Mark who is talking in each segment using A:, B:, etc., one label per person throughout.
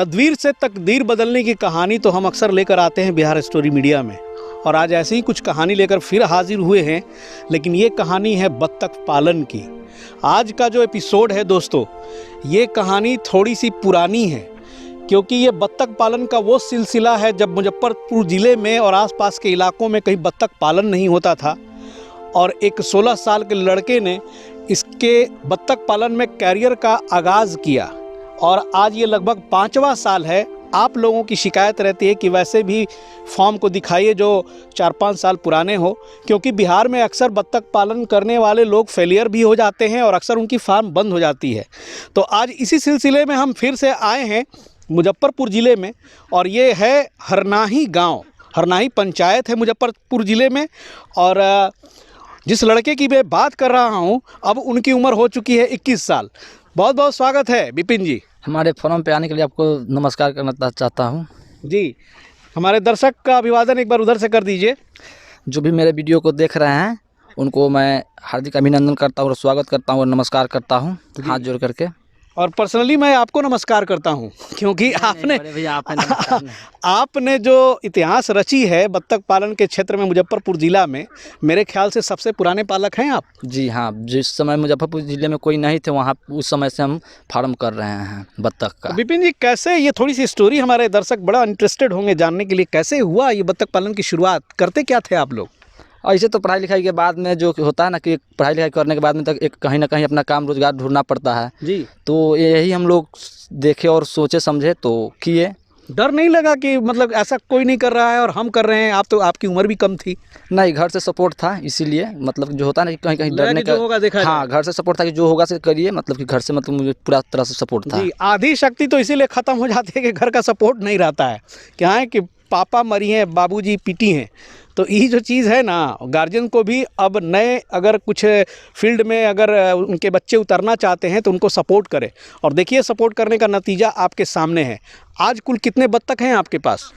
A: तदवीर से तकदीर बदलने की कहानी तो हम अक्सर लेकर आते हैं बिहार स्टोरी मीडिया में, और आज ऐसी ही कुछ कहानी लेकर फिर हाजिर हुए हैं। लेकिन ये कहानी है बत्तख पालन की। आज का जो एपिसोड है दोस्तों, ये कहानी थोड़ी सी पुरानी है, क्योंकि ये बत्तख पालन का वो सिलसिला है जब मुजफ्फरपुर ज़िले में और आसपास के इलाकों में कहीं बत्तख पालन नहीं होता था, और एक 16 साल के लड़के ने इसके बत्तख पालन में कैरियर का आगाज़ किया। और आज ये लगभग 5वां साल है। आप लोगों की शिकायत रहती है कि वैसे भी फॉर्म को दिखाइए जो 4-5 साल पुराने हो, क्योंकि बिहार में अक्सर बत्तख पालन करने वाले लोग फेलियर भी हो जाते हैं और अक्सर उनकी फार्म बंद हो जाती है। तो आज इसी सिलसिले में हम फिर से आए हैं मुजफ्फरपुर ज़िले में, और ये है हरनाही गांव, हरनाही पंचायत है मुजफ्फरपुर ज़िले में। और जिस लड़के की मैं बात कर रहा हूं, अब उनकी उम्र हो चुकी है 21 साल। बहुत बहुत स्वागत है विपिन जी।
B: हमारे फोरम पे आने के लिए आपको नमस्कार करना चाहता हूँ
A: जी। हमारे दर्शक का अभिवादन एक बार उधर से कर दीजिए।
B: जो भी मेरे वीडियो को देख रहे हैं उनको मैं हार्दिक अभिनंदन करता हूँ और स्वागत करता हूँ और नमस्कार करता हूँ हाथ जोड़ करके।
A: और पर्सनली मैं आपको नमस्कार करता हूं, क्योंकि आपने जो इतिहास रची है बत्तख पालन के क्षेत्र में मुजफ्फरपुर ज़िला में, मेरे ख्याल से सबसे पुराने पालक हैं आप।
B: जी हाँ, जिस समय मुजफ्फरपुर ज़िले में कोई नहीं थे वहाँ उस समय से हम फार्म कर रहे हैं बत्तख का।
A: विपिन जी, कैसे, ये थोड़ी सी स्टोरी हमारे दर्शक बड़ा इंटरेस्टेड होंगे जानने के लिए, कैसे हुआ ये बत्तख पालन की शुरुआत, करते क्या थे आप लोग?
B: ऐसे तो पढ़ाई लिखाई के बाद में जो होता है ना कि पढ़ाई लिखाई करने के बाद में तक एक कहीं ना कहीं अपना काम रोज़गार ढूंढना पड़ता है
A: जी।
B: तो यही हम लोग देखे और सोचे समझे तो किए।
A: डर नहीं लगा कि मतलब ऐसा कोई नहीं कर रहा है और हम कर रहे हैं? आप तो, आपकी उम्र भी कम थी।
B: नहीं, घर से सपोर्ट था, इसीलिए मतलब जो होता है ना कि कहीं कहीं डरने का,
A: होगा देखा।
B: हाँ, घर से सपोर्ट था कि जो होगा से करिए, मतलब कि घर से मतलब मुझे पूरा तरह से सपोर्ट था।
A: जी। आधी शक्ति तो इसीलिए ख़त्म हो जाती है कि घर का सपोर्ट नहीं रहता है। क्या है कि पापा मरी हैं, बाबूजी पीटी हैं, तो यही जो चीज़ है ना, गार्जियन को भी अब नए अगर कुछ फील्ड में अगर उनके बच्चे उतरना चाहते हैं तो उनको सपोर्ट करें। और देखिए सपोर्ट करने का नतीजा आपके सामने है। आज कुल कितने बत्तख हैं आपके पास?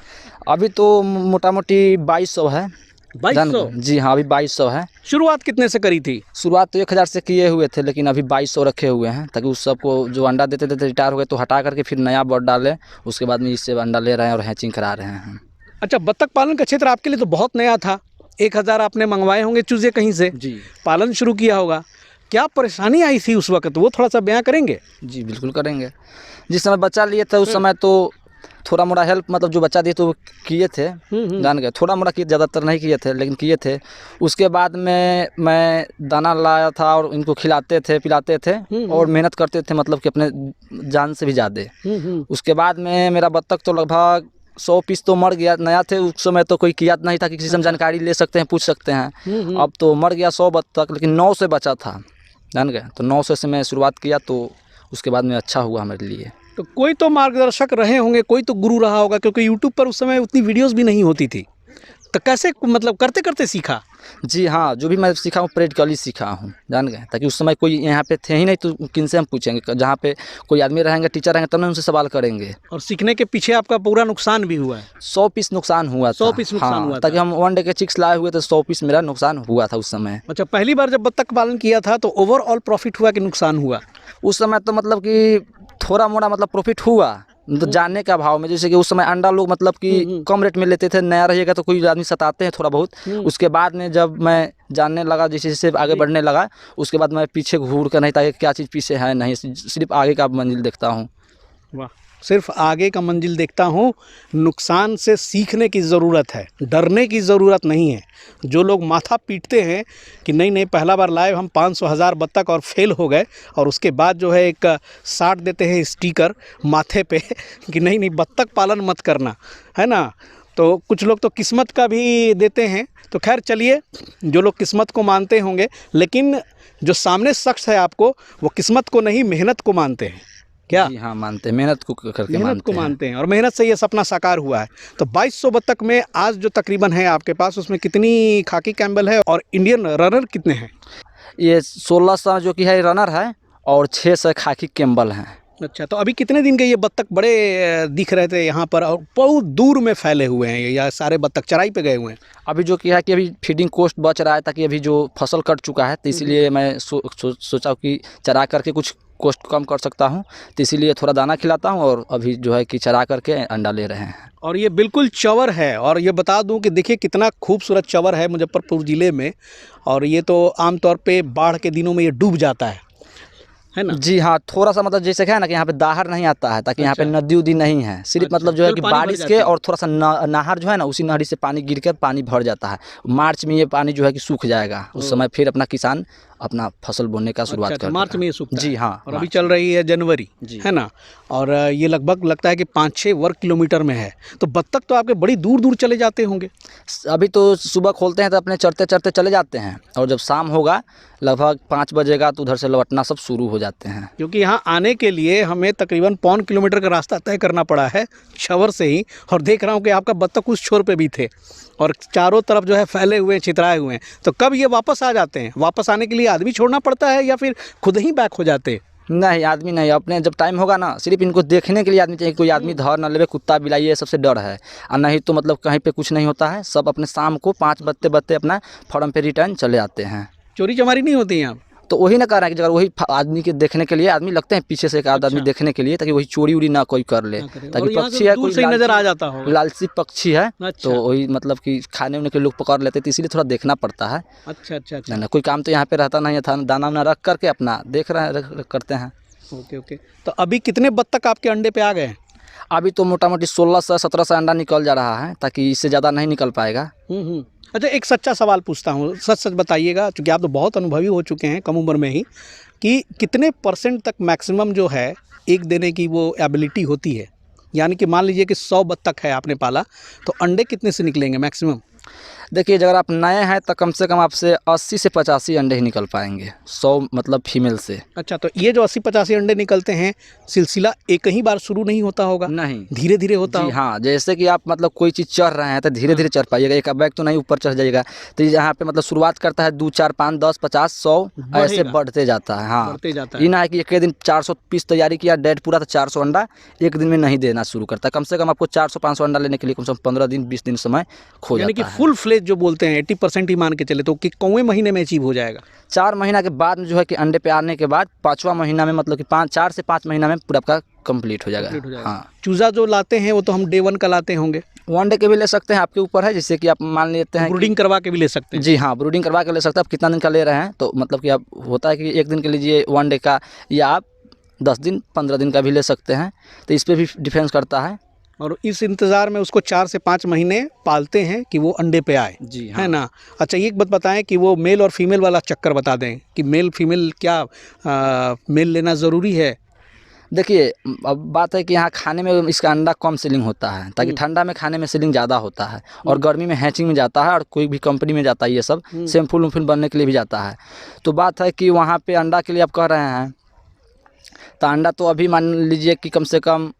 B: अभी तो मोटा मोटी 2200 है।
A: 2200?
B: जी हाँ, अभी 2200 है।
A: शुरुआत कितने से करी थी?
B: शुरुआत तो 1000 से किए हुए थे, लेकिन अभी 2200 रखे हुए हैं, ताकि उस सबको जो अंडा देते थे रिटायर हो गए तो हटा करके फिर नया बर्ड डाले, उसके बाद में इससे अंडा ले रहे हैं और हैचिंग करा रहे हैं।
A: अच्छा, बत्तख पालन का क्षेत्र आपके लिए तो बहुत नया था। 1000 आपने मंगवाए होंगे चूजे कहीं से?
B: जी।
A: पालन शुरू किया होगा, क्या परेशानी आई थी उस वक्त, वो थोड़ा सा बयां करेंगे?
B: जी बिल्कुल करेंगे। जिस समय बच्चा लिए थे उस समय तो थोड़ा मोड़ा हेल्प, मतलब जो बच्चा दिए तो किए थे, जान गए, थोड़ा मोड़ा किए, ज़्यादातर नहीं किए थे लेकिन किए थे। उसके बाद में मैं दाना लाया था और इनको खिलाते थे पिलाते थे और मेहनत करते थे, मतलब कि अपने जान से भी ज़्यादा। उसके बाद में मेरा बत्तख तो लगभग 100 पीस तो मर गया। नया थे उस समय तो कोई किया नहीं था कि किसी से हम जानकारी ले सकते हैं, पूछ सकते हैं। अब तो मर गया 100 बत्तख, लेकिन 9 से बचा था, जान गए। तो 9 से मैं शुरुआत किया, तो उसके बाद में अच्छा हुआ मेरे लिए।
A: तो कोई तो मार्गदर्शक रहे होंगे, कोई तो गुरु रहा होगा, क्योंकि यूट्यूब पर उस समय उतनी वीडियोस भी नहीं होती थी। तो कैसे मतलब करते करते सीखा?
B: जी हाँ, जो भी मैं सीखा हूँ प्रैक्टिकली सीखा हूँ, जान गए। ताकि उस समय कोई यहाँ पे थे ही नहीं, तो किन से हम पूछेंगे? जहाँ पे कोई आदमी रहेंगे, टीचर रहेंगे, तब ना उनसे सवाल करेंगे।
A: और सीखने के पीछे आपका पूरा नुकसान भी हुआ है?
B: 100 पीस नुकसान हुआ था।
A: 100 पीस नुकसान हुआ था।
B: ताकि हम 1 डे के चिक्स लाए हुए थे, 100 पीस मेरा नुकसान हुआ था उस समय।
A: अच्छा, पहली बार जब बत्तख पालन किया था तो ओवरऑल प्रॉफिट हुआ कि नुकसान हुआ?
B: उस समय तो मतलब कि थोड़ा मोड़ा मतलब प्रॉफिट हुआ, तो जानने के अभाव में। जैसे कि उस समय अंडा लोग मतलब कि कम रेट में लेते थे, नया रहिएगा तो कोई आदमी सताते हैं थोड़ा बहुत। उसके बाद में जब मैं जानने लगा, जैसे जैसे आगे बढ़ने लगा, उसके बाद मैं पीछे घूर कर नहीं था क्या चीज़ पीछे है, नहीं, सिर्फ आगे का मंजिल देखता हूँ।
A: वाह, सिर्फ आगे का मंजिल देखता हूँ। नुकसान से सीखने की ज़रूरत है, डरने की ज़रूरत नहीं है। जो लोग माथा पीटते हैं कि नहीं नहीं पहला बार लाए हम 500,000 बत्तख और फेल हो गए, और उसके बाद जो है एक साट देते हैं स्टिकर माथे पे कि नहीं नहीं बत्तख पालन मत करना, है ना। तो कुछ लोग तो किस्मत का भी देते हैं। तो खैर चलिए, जो लोग किस्मत को मानते होंगे, लेकिन जो सामने शख्स है आपको, वो किस्मत को नहीं मेहनत को मानते हैं। क्या?
B: जी हाँ, मानते हैं, मेहनत को करके
A: मानते हैं और मेहनत से ये सपना साकार हुआ है। तो 2200 बत्तख में आज जो तकरीबन है आपके पास, उसमें कितनी खाकी कैम्बल है और इंडियन रनर कितने हैं?
B: ये 1600 जो कि है रनर है और 600 खाकी कैम्बल हैं।
A: अच्छा, तो अभी कितने दिन के ये बत्तख बड़े दिख रहे थे यहाँ पर, और बहुत दूर में फैले हुए हैं, या सारे बत्तख चराई पे गए हुए हैं?
B: अभी जो कि है कि अभी फीडिंग कॉस्ट बच रहा है, ताकि अभी जो फसल कट चुका है तो इसीलिए मैं सोचा कि चरा करके कुछ कॉस्ट कम कर सकता हूँ, तो इसीलिए थोड़ा दाना खिलाता हूँ और अभी जो है कि चरा करके अंडा ले रहे हैं।
A: और ये बिल्कुल चवर है, और ये बता दूं कि देखिए कितना खूबसूरत चवर है मुजफ्फरपुर ज़िले में। और ये तो आमतौर पे बाढ़ के दिनों में ये डूब जाता है ना?
B: जी हाँ, थोड़ा सा मतलब जैसे क्या है ना कि यहाँ पे दाहर नहीं आता है, ताकि यहाँ पे
A: अच्छा।
B: नदी उदी नहीं है, सिर्फ
A: अच्छा,
B: मतलब जो है
A: केवल
B: कि
A: पानी भर
B: बारिश
A: जाती
B: के
A: है।
B: और थोड़ा सा नहर जो है ना, उसी नहरी से पानी गिर कर पानी भर जाता है। मार्च में ये पानी जो है कि सूख जाएगा, उस समय फिर अपना किसान अपना फसल बोने का शुरुआत
A: अच्छा,
B: कर
A: मार्च
B: देगा।
A: में ये सूखता
B: जी
A: है।
B: हाँ,
A: और अभी
B: मार्च
A: चल रही है जनवरी,
B: जी।
A: है ना? और ये लगभग लगता है कि 5-6 वर्ग किलोमीटर में है। तो बत्तख तो आपके बड़ी दूर दूर चले जाते होंगे।
B: अभी तो सुबह खोलते हैं तो अपने चढ़ते चढ़ते चले जाते हैं, और जब शाम होगा लगभग 5 बजेगा तो उधर से लौटना सब शुरू हो जाते हैं।
A: क्योंकि यहाँ आने के लिए हमें तकरीबन 1.25 किलोमीटर का रास्ता तय करना पड़ा है छवर से ही। और देख रहा हूँ कि आपका बत्तख उस छोर पे भी थे और चारों तरफ जो है फैले हुए हैं, छितराए हुए हैं। तो कब ये वापस आ जाते हैं? वापस आने के लिए आदमी छोड़ना पड़ता है या फिर खुद ही बैक हो जाते हैं?
B: नहीं, आदमी नहीं, अपने जब टाइम होगा ना, सिर्फ इनको देखने के लिए आदमी चाहिए। कोई आदमी धर ना लेवे, कुत्ता बिलाई ये सबसे डर है। और नहीं तो मतलब कहीं पे कुछ नहीं होता है, सब अपने शाम को 5 बजते बजते अपना फार्म पे रिटर्न चले आते हैं।
A: चोरी चमारी नहीं होती यहाँ?
B: तो वही ना कह रहा है कि अगर वही आदमी के देखने के लिए आदमी लगते हैं पीछे से एक आध आदमी
A: अच्छा।
B: देखने के लिए, ताकि वही चोरी उरी ना कोई कर ले।
A: ना करे। और
B: ताकि
A: यहाँ से
B: पक्षी है,
A: दूर
B: कोई
A: से ही नजर आ
B: लालची
A: जाता होगा।
B: लालची पक्षी है,
A: अच्छा।
B: तो वही मतलब कि खाने उने के लोग पकड़ लेते, तो इसीलिए थोड़ा देखना पड़ता है।
A: अच्छा अच्छा अच्छा।
B: नहीं ना, कोई काम तो यहाँ पे रहता नहीं है, दाना वाना रख करके अपना देख रहे हैं, करते हैं।
A: Okay okay. तो अभी कितने बत्तख आपके अंडे पे आ गए हैं?
B: अभी तो मोटा मोटी 16 से 17 से अंडा निकल जा रहा है, ताकि इससे ज़्यादा नहीं निकल पाएगा।
A: अच्छा, एक सच्चा सवाल पूछता हूँ, सच सच बताइएगा, क्योंकि आप तो बहुत अनुभवी हो चुके हैं कम उम्र में ही, कि कितने % तक मैक्सिमम जो है एक देने की वो एबिलिटी होती है? यानी कि मान लीजिए कि 100 बत्तख है आपने पाला, तो अंडे कितने से निकलेंगे मैक्सिमम?
B: देखिए, अगर आप नए हैं तो कम से कम आपसे 80 से 85 अंडे ही निकल पाएंगे, 100 मतलब फीमेल से।
A: अच्छा, तो ये जो 80-85 अंडे निकलते हैं, सिलसिला एक ही बार शुरू नहीं होता होगा?
B: नहीं,
A: धीरे धीरे होता
B: जी
A: होगा?
B: हाँ, जैसे कि आप मतलब कोई चीज़ चढ़ रहे हैं तो धीरे धीरे चढ़ पाइएगा, एक बैग तो नहीं ऊपर चढ़ जाइएगा। तो यहाँ पे मतलब शुरुआत करता है 2, 4, 5, 10, 50, 100 ऐसे
A: बढ़ेगा।
B: बढ़ते जाता है। हाँ,
A: बढ़ते जाता
B: ये
A: है।
B: ना है कि एक दिन 400 पीस तैयारी किया, डेट पूरा, तो 400 अंडा एक दिन में नहीं देना शुरू करता। कम से कम आपको 400-500 अंडा लेने के लिए कम से कम 15 दिन 20 दिन समय खो
A: यानी कि
B: जाता है।
A: फुल फ्लेज जो बोलते हैं 80% ही मान के चले, तो कि कौवे महीने में अचीव हो जाएगा?
B: 4 महीना के बाद में जो है कि अंडे पे आने के बाद 5वां महीना में मतलब कि 4 से 5 महीना में पूरा आपका कंप्लीट हो जाएगा। हाँ,
A: चूजा जो लाते हैं वो तो हम डे 1 का लाते होंगे।
B: 1 डे के भी ले सकते हैं, आपके ऊपर है। जैसे कि आप मान लेते हैं
A: ब्रूडिंग करवा के भी ले सकते हैं।
B: जी हाँ, ब्रूडिंग करवा के ले सकते हैं। आप कितना दिन का ले रहे हैं, तो मतलब कि आप होता है कि 1 दिन के लीजिए 1 डे का, या आप 10 दिन 15 दिन का भी ले सकते हैं। तो इस पर भी डिफेंस करता है।
A: और इस इंतज़ार में उसको 4 से 5 महीने पालते हैं कि वो अंडे पे आए,
B: जी
A: है ना? अच्छा, ये एक बात बताएं कि वो मेल और फीमेल वाला चक्कर बता दें कि मेल फीमेल क्या मेल लेना ज़रूरी है?
B: देखिए, अब बात है कि यहाँ खाने में इसका अंडा कम सेलिंग होता है, ताकि ठंडा में खाने में सेलिंग ज़्यादा होता है, और गर्मी में हैचिंग में जाता है, और कोई भी कंपनी में जाता है, ये सब शैम्पूल वैम्पूल बनने के लिए भी जाता है। तो बात है कि वहाँ पे अंडा के लिए आप कह रहे हैं, तो अंडा तो अभी मान लीजिए कि कम से कम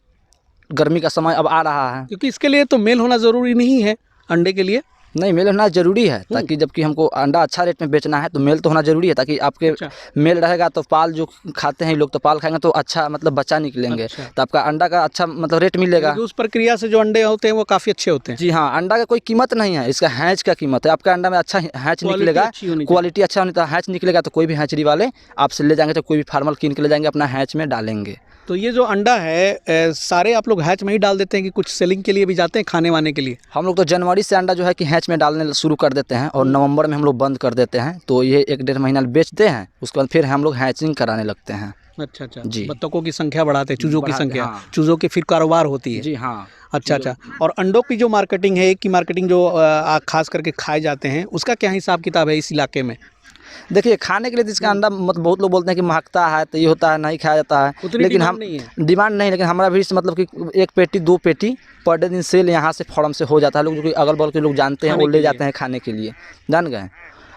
B: गर्मी का समय अब आ रहा है।
A: क्योंकि इसके लिए तो मेल होना ज़रूरी नहीं है अंडे के लिए।
B: नहीं, मेल होना ज़रूरी है, ताकि जबकि हमको अंडा अच्छा रेट में बेचना है तो मेल तो होना ज़रूरी है, ताकि आपके
A: अच्छा।
B: मेल रहेगा तो पाल जो खाते हैं लोग, तो पाल खाएंगे तो अच्छा मतलब बच्चा निकलेंगे।
A: अच्छा।
B: तो आपका अंडा का अच्छा मतलब रेट मिलेगा।
A: क्योंकि उस प्रक्रिया से जो अंडे होते हैं वो काफ़ी अच्छे होते हैं।
B: जी हाँ, अंडा का कोई कीमत नहीं है, इसका हैच का कीमत है। आपका अंडा में अच्छा हैच
A: क्वालिटी
B: निकलेगा,
A: अच्छी होनी चाहिए।
B: क्वालिटी अच्छा होनी, तो हैच निकलेगा तो कोई भी हैचरी वाले आपसे ले जाएंगे, तो कोई भी फार्मर कीन के ले जाएंगे, अपना हैच में डालेंगे।
A: तो ये जो अंडा है सारे आप लोग हैच में ही डाल देते हैं कि कुछ सेलिंग के लिए भी जाते हैं, खाने वाने के लिए?
B: हम लोग तो जनवरी से अंडा जो है कि हैच में डालने शुरू कर देते हैं, और नवंबर में हम लोग बंद कर देते हैं। तो ये 1-1.5 महीना बेचते हैं, उसके बाद फिर हम लोग हैचिंग कराने लगते हैं।
A: अच्छा अच्छा
B: जी।
A: बत्तखों की संख्या बढ़ाते हैं, चूज़ों की
B: बढ़ाते,
A: संख्या,
B: हाँ।
A: चूज़ों की फिर कारोबार होती है।
B: जी हाँ।
A: अच्छा अच्छा। और अंडों की जो मार्केटिंग है, एक की मार्केटिंग जो खास करके खाए जाते हैं, उसका क्या हिसाब किताब है इस इलाके में?
B: देखिए, खाने के लिए जिसका अंडा मतलब बहुत लोग बोलते हैं कि महकता है, तो ये होता है नहीं खाया जाता है,
A: उतनी
B: लेकिन
A: डिमांड
B: हम
A: नहीं है।
B: डिमांड नहीं, लेकिन हमारा भी मतलब कि 1 पेटी 2 पेटी पर डे दिन सेल यहाँ से फार्म से हो जाता है। लोग जो कि अगल बगल के लोग जानते हैं,
A: खाने
B: वो
A: के
B: ले
A: लिए।
B: जाते हैं खाने के लिए, जान गए।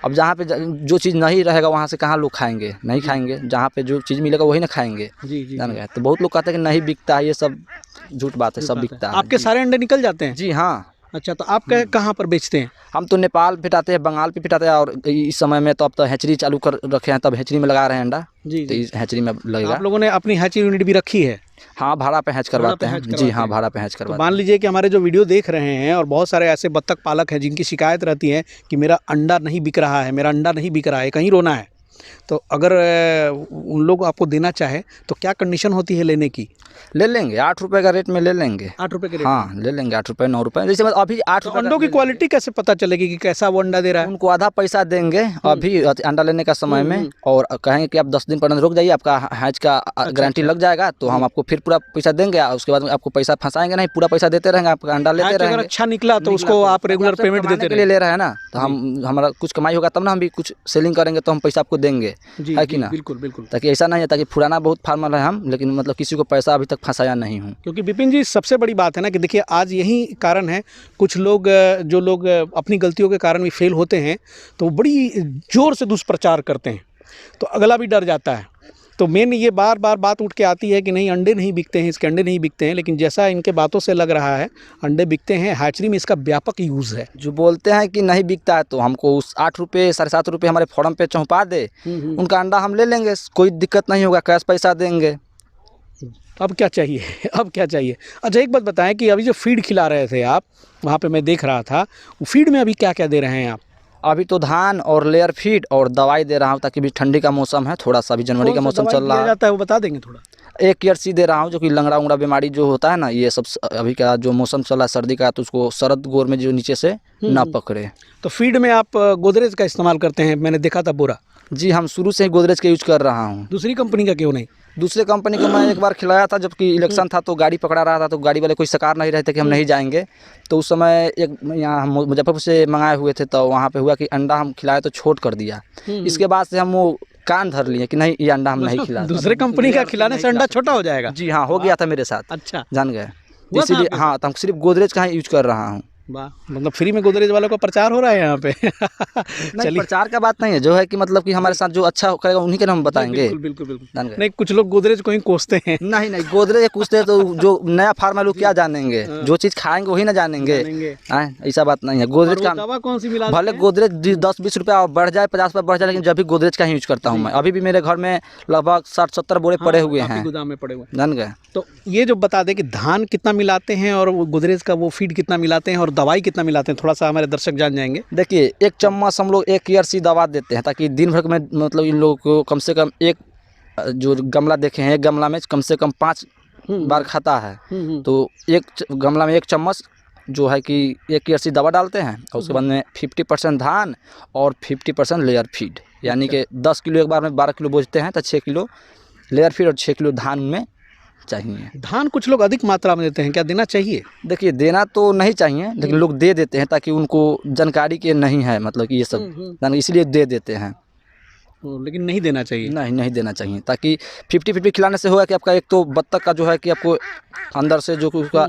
B: अब जहाँ पे जो चीज़ नहीं रहेगा वहाँ से कहाँ लोग खाएंगे, नहीं खाएंगे। जहाँ पे जो चीज़ मिलेगा वही ना खाएंगे,
A: जी जी
B: जान
A: जी।
B: गए। तो बहुत लोग कहते हैं कि नहीं बिकता है, ये सब झूठ बात है, सब बिकता है।
A: आपके सारे अंडे निकल जाते हैं?
B: जी हाँ।
A: अच्छा, तो आप कहाँ पर बेचते हैं?
B: हम तो नेपाल पिटाते हैं, बंगाल पे पिटाते हैं, और इस समय में तो अब तो हैचरी चालू कर रखे हैं, तब हैचरी में लगा रहे हैं अंडा।
A: जी
B: तो
A: जी।
B: इस हैचरी में लगेगा।
A: आप लोगों ने अपनी हैचरी यूनिट भी रखी है?
B: हाँ, भाड़ा पे हैच करवाते
A: हैच
B: हैं। जी
A: करवाते
B: हाँ,
A: हैं।
B: भाड़ा पे हैच
A: तो
B: करवाते
A: मान लीजिए कि हमारे जो वीडियो देख रहे हैं और बहुत सारे ऐसे बत्तख पालक हैं जिनकी शिकायत रहती है कि मेरा अंडा नहीं बिक रहा है, मेरा अंडा नहीं बिक रहा है, कहीं रोना है, तो अगर उन लोग आपको देना चाहे तो क्या कंडीशन होती है लेने की?
B: ले लेंगे 8 रुपये का रेट में ले लेंगे।
A: 8 रुपये के रेट?
B: हाँ ले लेंगे 8 रुपये 9 रुपये, जैसे मतलब अभी 8
A: तो
B: रुपये
A: अंडों की क्वालिटी कैसे पता चलेगी कि कैसा वो अंडा दे रहा है?
B: उनको आधा पैसा देंगे अभी अंडा लेने का समय में, और कहेंगे कि आप 10 दिन 15 दिन रुक जाइए, आपका हैच का गारंटी लग जाएगा, तो हम आपको फिर पूरा पैसा देंगे। उसके बाद आपको पैसा फंसाएंगे नहीं, पूरा पैसा देते रहेंगे, आपका अंडा लेते
A: अगर
B: रहेंगे।
A: अच्छा निकला तो उसको आप रेगुलर पेमेंट देते
B: रहे ले रहे हैं ना, तो हम हमारा कुछ कमाई होगा तब ना हम भी कुछ सेलिंग करेंगे, तो हम पैसा आपको देंगे, है कि ना?
A: बिल्कुल बिल्कुल।
B: ताकि ऐसा नहीं है, ताकि पुराना बहुत फार्मर है हम, लेकिन मतलब किसी को पैसा अभी तक फंसाया नहीं हूँ।
A: क्योंकि विपिन जी सबसे बड़ी बात है ना कि देखिए आज यही कारण है, कुछ लोग जो लोग अपनी गलतियों के कारण भी फेल होते हैं तो वो बड़ी ज़ोर से दुष्प्रचार करते हैं, तो अगला भी डर जाता है। तो मेन ये बार बार बात उठ के आती है कि नहीं अंडे नहीं बिकते हैं, इसके अंडे नहीं बिकते हैं, लेकिन जैसा इनके बातों से लग रहा है अंडे बिकते हैं, हैचरी में इसका व्यापक यूज़ है।
B: जो बोलते हैं कि नहीं बिकता है तो हमको उस 8 रुपये 7.5 रुपये हमारे फॉर्म पे चौंपा दे, उनका अंडा हम ले लेंगे, कोई दिक्कत नहीं होगा, कैश पैसा देंगे।
A: अब क्या चाहिए? अब क्या चाहिए? अच्छा एक बात बताएं कि अभी जो फीड खिला रहे थे आप, वहाँ पे मैं देख रहा था, वो फीड में अभी क्या क्या दे रहे हैं आप?
B: अभी तो धान और लेयर फीड और दवाई दे रहा हूँ, ताकि भी ठंडी का मौसम है, थोड़ा सा अभी जनवरी का मौसम चल रहा है।
A: जाता है वो बता देंगे थोड़ा?
B: एक ईयरसी दे रहा हूँ, जो कि लंगड़ा उंगड़ा बीमारी जो होता है ना, ये सब अभी का जो मौसम चल रहा है सर्दी का, तो उसको शरद गोर में जो नीचे से ना पकड़े।
A: तो फीड में आप गोदरेज का इस्तेमाल करते हैं, मैंने देखा था बोरा।
B: जी हम शुरू से ही गोदरेज का यूज कर रहा हूँ।
A: दूसरी कंपनी का क्यों नहीं?
B: दूसरे कंपनी को मैं एक बार खिलाया था, जबकि इलेक्शन था तो गाड़ी पकड़ा रहा था, तो गाड़ी वाले कोई सकार नहीं रहे थे कि हम नहीं जाएंगे। तो उस समय एक यहाँ हम मुजफ्फरपुर से मंगाए हुए थे, तो वहाँ पे हुआ कि अंडा हम खिलाए तो छोट कर दिया। इसके बाद से हम वो कान धर लिए कि नहीं ये अंडा हम नहीं खिला।
A: दूसरे कंपनी का खिलाने से अंडा छोटा हो जाएगा?
B: जी हाँ, हो गया था मेरे साथ।
A: अच्छा,
B: जान गए, इसीलिए हाँ, तो हम सिर्फ गोदरेज का ही यूज कर रहा हूँ।
A: वाह, मतलब फ्री में गोदरेज वालों का प्रचार हो रहा है यहाँ पे।
B: नहीं प्रचार का बात नहीं है, जो है कि मतलब कि हमारे साथ जो अच्छा करेगा उन्हीं के हम बताएंगे।
A: बिल्कुल बिल्कुल बिल्कुल। नहीं कुछ लोग गोदरेज को ही कोसते हैं।
B: नहीं नहीं, गोदरेज कोसते हैं तो जो नया फार्मर लोग क्या जानेंगे, जो चीज़ खाएंगे वही ना जानेंगे। ऐसा बात नहीं है। गोदरेज का
A: दवा कौन सी मिला?
B: भले गोदरेज 10-20 रुपया बढ़ जाए, 50 रुपया बढ़ जाए, लेकिन जब भी गोदरेज का ही यूज करता हूँ मैं। अभी भी मेरे घर में लगभग 60-70 बोरे पड़े हुए हैं,
A: गोदाम में पड़े हुए।
B: जान गए।
A: तो ये जो बता दें कि धान कितना मिलाते हैं और गोदरेज का वो फीड कितना मिलाते हैं और दवाई कितना मिलाते हैं, थोड़ा सा हमारे दर्शक जान जाएंगे।
B: देखिए 1 चम्मच हम लोग 1 ईयरसी दवा देते हैं, ताकि दिन भर में मतलब इन लोगों को कम से कम एक जो गमला देखे हैं, एक गमला में कम से कम 5 बार खाता है। तो एक गमला में 1 चम्मच जो है कि 1 ईयरसी दवा डालते हैं, और उसके बाद में 50% धान और 50% लेयर फीड, यानी कि 10 किलो एक बार में 12 किलो बोझते हैं, तो 6 किलो लेयर फीड और 6 किलो धान में चाहिए।
A: धान कुछ लोग अधिक मात्रा में देते हैं, क्या देना चाहिए?
B: देखिए देना तो नहीं चाहिए, लेकिन लोग दे देते हैं, ताकि उनको जानकारी के नहीं है, मतलब कि ये सब इसलिए दे देते हैं।
A: लेकिन नहीं देना चाहिए।
B: नहीं देना चाहिए, ताकि 50-50 खिलाने से होगा कि आपका एक तो बत्तख का जो है कि आपको अंदर से जो उसका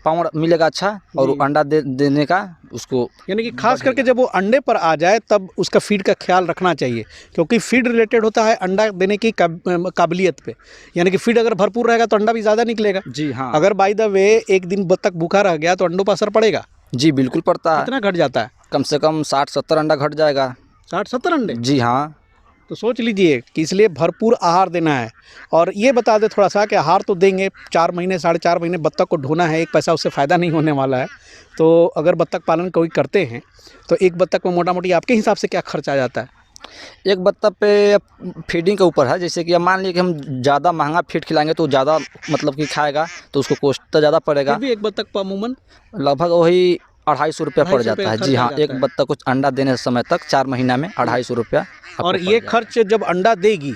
B: पावर मिलेगा अच्छा, और अंडा देने का उसको,
A: यानी कि खास करके जब वो अंडे पर आ जाए तब उसका फीड का ख्याल रखना चाहिए, क्योंकि फीड रिलेटेड होता है अंडा देने की काबिलियत पे। यानी कि फीड अगर भरपूर रहेगा तो अंडा भी ज़्यादा निकलेगा।
B: जी हाँ।
A: अगर बाय द वे एक दिन बत्तख भूखा रह गया तो अंडों पर असर पड़ेगा?
B: जी बिल्कुल पड़ता है।
A: कितना घट जाता है?
B: कम से कम 60-70 अंडा घट जाएगा।
A: 60-70 अंडे?
B: जी हाँ।
A: तो सोच लीजिए कि इसलिए भरपूर आहार देना है। और ये बता दे थोड़ा सा कि आहार तो देंगे, 4 महीने 4.5 महीने बत्तख को ढोना है, एक पैसा उससे फ़ायदा नहीं होने वाला है। तो अगर बत्तख पालन कोई करते हैं तो एक बत्तख में मोटा मोटी आपके हिसाब से क्या खर्च आ जाता है?
B: एक बत्तख पे फीडिंग के ऊपर है, जैसे कि अब मान लीजिए कि हम ज़्यादा महंगा फीड खिलाएंगे तो ज़्यादा मतलब कि खाएगा, तो उसको कॉस्ट तो ज़्यादा पड़ेगा।
A: फिर भी एक बत्तख पर अमूमन
B: लगभग वही 250 रुपया पड़ जाता है। जी हाँ, एक बत्तख को अंडा देने समय तक 4 महीना में 250 रुपया।
A: और ये खर्च जब अंडा देगी,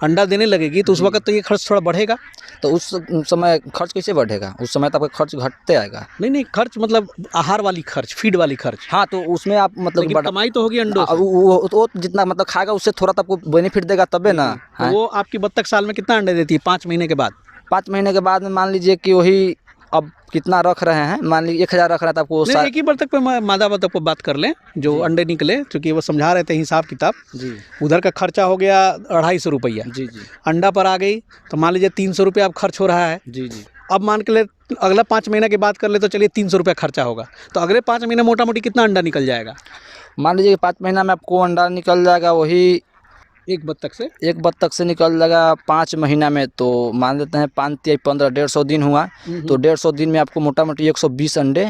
A: अंडा देने लगेगी, तो उस वक्त तो ये खर्च थोड़ा बढ़ेगा।
B: तो उस समय खर्च कैसे बढ़ेगा? उस समय तो आपका खर्च घटते आएगा।
A: नहीं खर्च मतलब आहार वाली खर्च, फीड वाली खर्च।
B: हाँ, तो उसमें आप मतलब
A: कमाई तो होगी अंडों से।
B: वो जितना मतलब खाएगा उससे थोड़ा तो आपको बेनिफिट देगा तबे ना।
A: तो वो आपकी बत्तख साल में कितना अंडे देती है 5 महीने के बाद?
B: 5 महीने के बाद में मान लीजिए कि वही अब कितना रख रहे हैं, मान लीजिए 1000 रख रहा था आपको।
A: एक ही बत्तख पे मादा बत्तख पर बात कर लें जो अंडे निकले, क्योंकि वो समझा रहे थे हिसाब किताब।
B: जी।
A: उधर का खर्चा हो गया 250 रुपया।
B: जी।
A: अंडा पर आ गई तो मान लीजिए 300 रुपया अब खर्च हो रहा है।
B: जी।
A: अब मान के ले अगला 5 महीने की बात कर ले तो चलिए 300 रुपया खर्चा होगा, तो अगले 5 महीने मोटा मोटी कितना अंडा निकल जाएगा?
B: मान लीजिए 5 महीना में आपको अंडा निकल जाएगा वही
A: एक बत्तख से
B: निकल जाएगा 5 महीना में, तो मान लेते हैं 5-15 150 दिन हुआ, तो 150 दिन में आपको मोटा मोटी 120 अंडे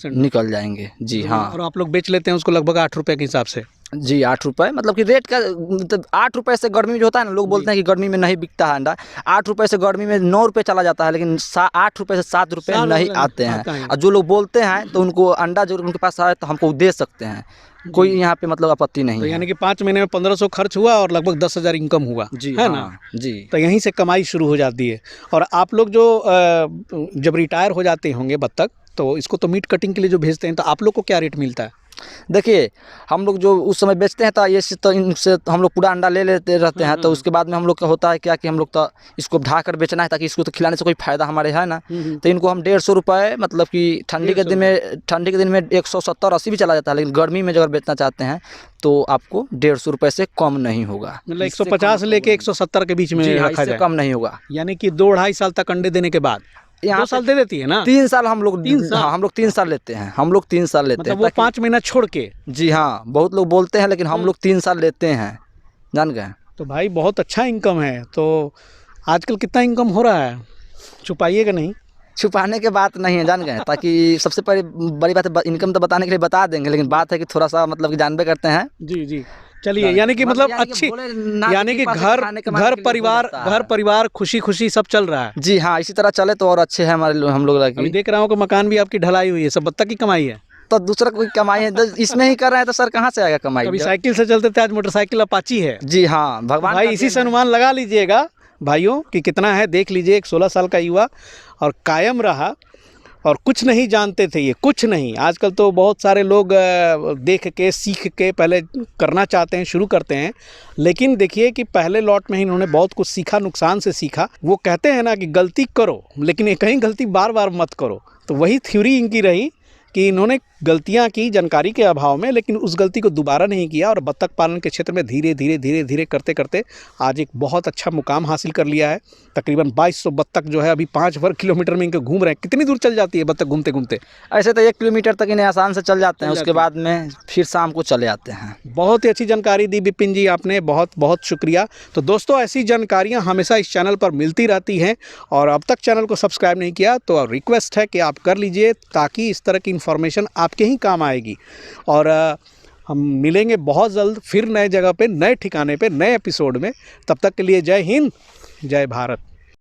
B: निकल जाएंगे। जी हाँ।
A: और आप लोग बेच लेते हैं उसको लगभग 8 रुपये के हिसाब से?
B: जी 8 रुपये, मतलब कि रेट का, मतलब 8 रुपये से गर्मी में जो होता है ना, लोग बोलते हैं कि गर्मी में नहीं बिकता है अंडा। 8 रुपये से गर्मी में 9 रुपये चला जाता है, लेकिन 8 रुपये से 7 रुपये
A: 7
B: नहीं
A: रुपये
B: आते
A: आता
B: हैं।
A: है।
B: और जो लोग बोलते हैं तो उनको अंडा जो उनके पास आए तो हमको दे सकते हैं, कोई यहाँ पे मतलब आपत्ति नहीं
A: तो
B: है।
A: यानी कि 5 महीने में 1500 खर्च हुआ और लगभग 10,000 इनकम हुआ,
B: जी
A: है
B: हाँ,
A: ना?
B: जी।
A: तो यहीं से कमाई शुरू हो जाती है। और आप लोग जो जब रिटायर हो जाते होंगे बत्तख, तो इसको तो मीट कटिंग के लिए जो भेजते हैं, तो आप लोग को क्या रेट मिलता है?
B: देखिए, हम लोग जो उस समय बेचते हैं तो ये तो इनसे हम लोग पूरा अंडा ले लेते रहते हैं, तो उसके बाद में हम लोग का होता है क्या कि हम लोग तो इसको ढा कर बेचना है, ताकि इसको तो खिलाने से कोई फ़ायदा हमारे है ना। तो इनको हम 150 रुपये, मतलब कि ठंडी के दिन में 170-80 भी चला जाता है, लेकिन गर्मी में अगर बेचना चाहते हैं तो आपको 150 रुपये से कम नहीं होगा।
A: मतलब 150 लेके 170 के बीच में
B: जी हाँ,
A: रखा
B: इससे
A: जाए,
B: कम नहीं होगा।
A: यानी कि 2-2.5 साल तक अंडे देने के बाद 2 साल दे देती है ना?
B: 3 साल हम लोग,
A: 3 साल?
B: हाँ, हम लोग 3 साल लेते हैं, हम लोग 3 साल लेते हैं,
A: मतलब वो 5 महीना छोड़ के?
B: जी हाँ, बहुत लोग बोलते हैं, लेकिन हम लोग 3 साल लेते हैं, जान गए।
A: तो भाई बहुत अच्छा इनकम है। तो आजकल कितना इनकम हो रहा है, छुपाइएगा नहीं?
B: छुपाने के बात नहीं है, जान गए, ताकि सबसे बड़ी बात है, इनकम तो बताने के लिए बता देंगे, लेकिन बात है कि थोड़ा सा मतलब कि जानबे करते हैं।
A: जी जी, चलिए, यानी कि मतलब अच्छी, यानी कि घर परिवार खुशी खुशी सब चल रहा है।
B: जी हाँ, इसी तरह चले तो और अच्छे हैं हमारे लोग, हम लोग
A: अभी
B: लगे।
A: देख रहा हूँ कि मकान भी आपकी ढलाई हुई है, सब बत्तख की कमाई है।
B: तो दूसरा कोई कमाई है, इसमें ही कर रहे हैं तो सर कहाँ से आएगा कमाई?
A: कभी साइकिल से चलते थे, आज मोटरसाइकिल अपाची है।
B: जी हाँ, भगवान
A: भाई
B: का
A: इसी
B: देन
A: से
B: है।
A: अनुमान लगा लीजिएगा भाइयों कि कितना है, देख लीजिए। एक 16 साल का युवा और कायम रहा, और कुछ नहीं जानते थे ये, कुछ नहीं। आजकल तो बहुत सारे लोग देख के सीख के पहले करना चाहते हैं, शुरू करते हैं, लेकिन देखिए कि पहले लॉट में ही इन्होंने बहुत कुछ सीखा, नुकसान से सीखा। वो कहते हैं ना कि गलती करो, लेकिन एक ही गलती बार बार मत करो। तो वही थ्योरी इनकी रही कि इन्होंने गलतियां की जानकारी के अभाव में, लेकिन उस गलती को दोबारा नहीं किया, और बत्तख पालन के क्षेत्र में धीरे धीरे करते करते आज एक बहुत अच्छा मुकाम हासिल कर लिया है। तकरीबन 2200 बत्तख जो है अभी 5 वर्ग किलोमीटर में इनके घूम रहे हैं। कितनी दूर चल जाती है बत्तख घूमते घूमते?
B: ऐसे तो 1 किलोमीटर तक इन्हें आसान से चल जाते हैं, उसके बाद में फिर शाम को चले आते हैं।
A: बहुत ही अच्छी जानकारी दी विपिन जी आपने, बहुत बहुत शुक्रिया। तो दोस्तों, ऐसी जानकारियां हमेशा इस चैनल पर मिलती रहती हैं, और अब तक चैनल को सब्सक्राइब नहीं किया तो रिक्वेस्ट है कि आप कर लीजिए, ताकि इस तरह की इन्फॉर्मेशन आपके ही काम आएगी। और हम मिलेंगे बहुत जल्द फिर नए जगह पे, नए ठिकाने पे, नए एपिसोड में। तब तक के लिए जय हिंद, जय भारत।